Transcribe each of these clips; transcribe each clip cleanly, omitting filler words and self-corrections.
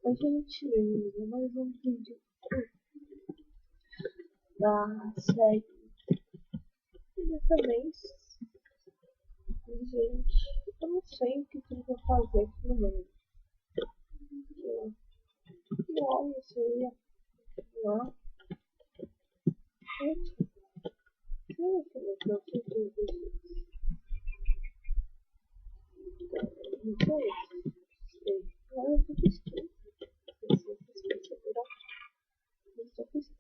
Oi, gente, mais um vídeo da série. E dessa vez, gente, eu não sei o que eu vou fazer aqui no meio. Eu não sei, não. Gente, eu não sei o que eu não sei. Agora eu vou pesquisar. A gente vai fazer.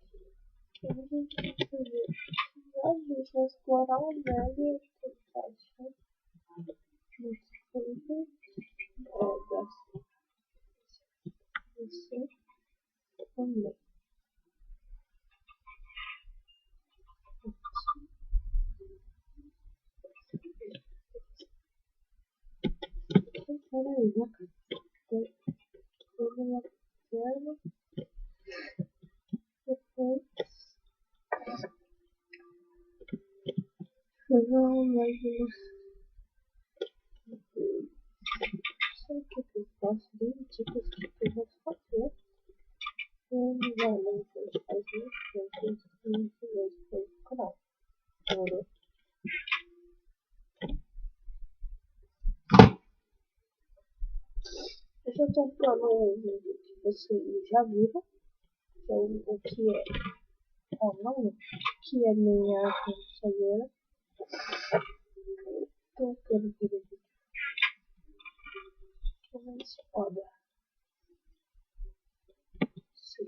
A gente vai explorar o velho que está achando. Você também. Peraí, né, cara? Vamos lá, tela. Depois. Não, mais uma. Sei o que eu faço, bem dicas que eu vou fazer. Vamos lá, vamos fazer o canal. Eu já estou falando um vídeo que vocês já viram, que é o que é. Não, que é minha computadora. Estou querendo ver o vídeo. Que é mais foda. Sim.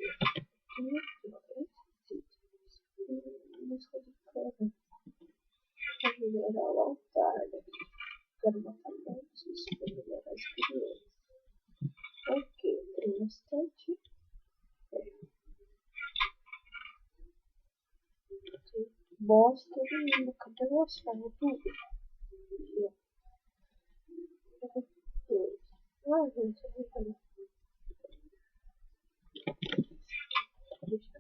Música de cana. Para melhorar o altar. Quero matar montes para melhorar as crianças. Ok, tem bastante. Bosta nenhuma, cadê o asfalto? Ah, gente, eu vou fazer. Deixa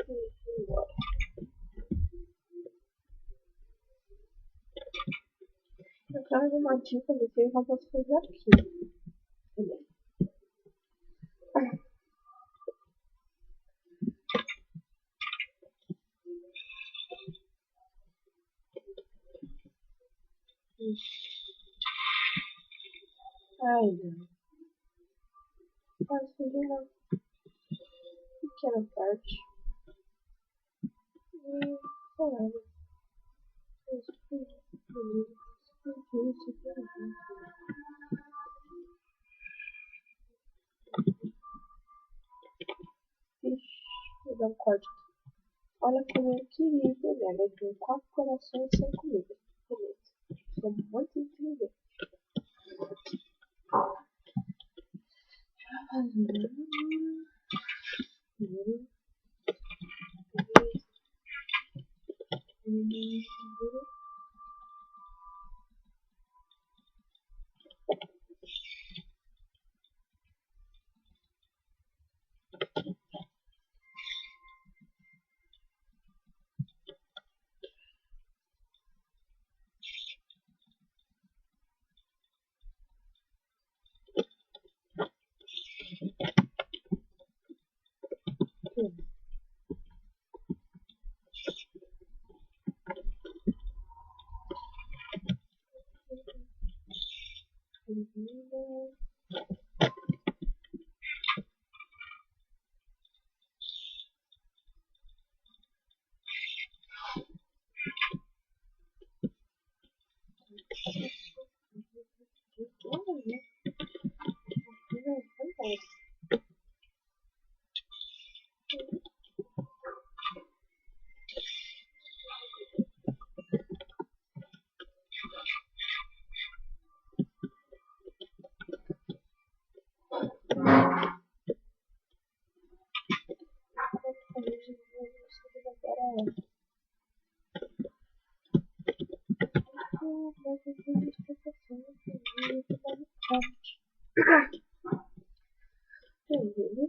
eu ir embora. Eu trago uma dica do que eu posso fazer aqui. Ai, não. Pode fazer uma pequena parte. E falando. Vou dar um corte. Olha como eu queria entender. Ela tem 4 corações sem comida. Beleza. Sou muito inteligente.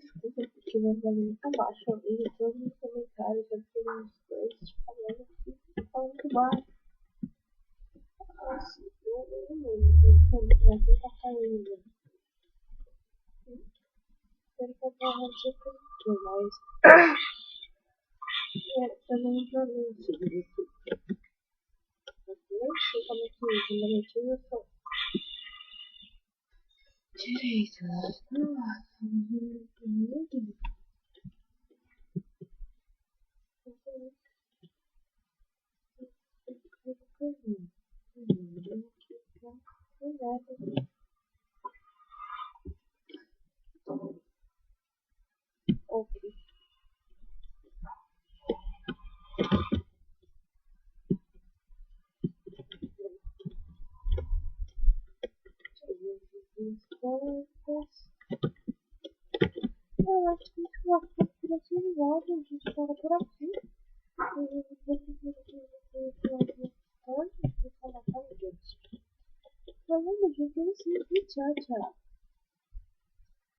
Desculpa porque meu volume tá baixo. Eu vi todos os comentários, eu fiz uns 2 falando que tá muito baixo. Assim, eu não tá caindo. quero comprar uma dica mas eu não sei como é que usa, mas eu tive só direito. Ok. Eu acho que isso vai ficar por aqui, volta, a gente para por aqui. Falando de tchau, tchau.